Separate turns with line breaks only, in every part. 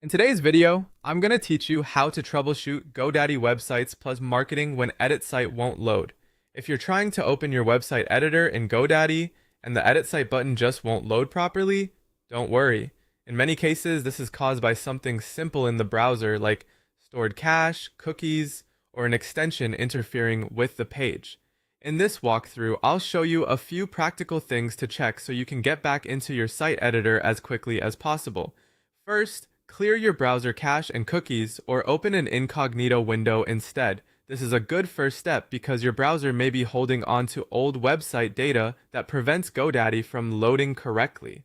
In today's video, I'm going to teach you how to troubleshoot GoDaddy websites plus marketing when edit site won't load. If you're trying to open your website editor in GoDaddy and the edit site button just won't load properly, don't worry. In many cases, this is caused by something simple in the browser like stored cache, cookies, or an extension interfering with the page. In this walkthrough, I'll show you a few practical things to check so you can get back into your site editor as quickly as possible. First, clear your browser cache and cookies or open an incognito window instead. This is a good first step because your browser may be holding on to old website data that prevents GoDaddy from loading correctly.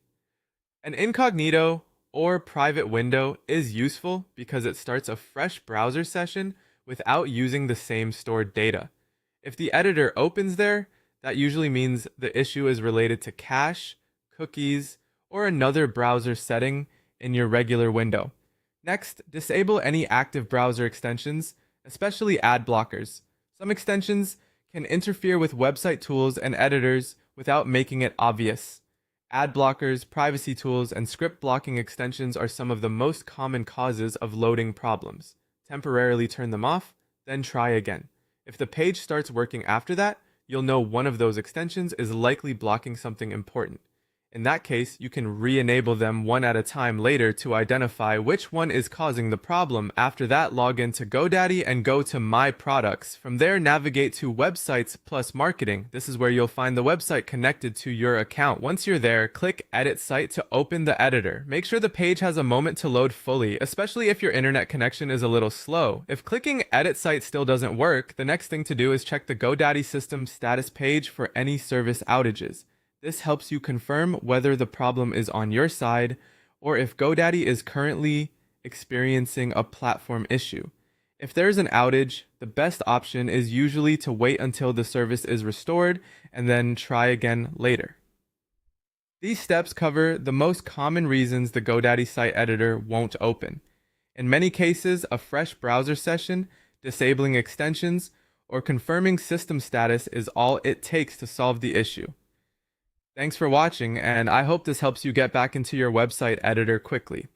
An incognito or private window is useful because it starts a fresh browser session without using the same stored data. If the editor opens there, that usually means the issue is related to cache, cookies, or another browser setting in your regular window. Next, disable any active browser extensions, especially ad blockers. Some extensions can interfere with website tools and editors without making it obvious. Ad blockers, privacy tools, and script blocking extensions are some of the most common causes of loading problems. Temporarily turn them off, then try again. If the page starts working after that, you'll know one of those extensions is likely blocking something important. In that case, you can re-enable them one at a time later to identify which one is causing the problem. After that, log into GoDaddy and go to My Products. From there, navigate to Websites plus Marketing. This is where you'll find the website connected to your account. Once you're there, click Edit Site to open the editor. Make sure the page has a moment to load fully, especially if your internet connection is a little slow. If clicking Edit Site still doesn't work, the next thing to do is check the GoDaddy system status page for any service outages. This helps you confirm whether the problem is on your side or if GoDaddy is currently experiencing a platform issue. If there's an outage, the best option is usually to wait until the service is restored and then try again later. These steps cover the most common reasons the GoDaddy site editor won't open. In many cases, a fresh browser session, disabling extensions, or confirming system status is all it takes to solve the issue. Thanks for watching, and I hope this helps you get back into your website editor quickly.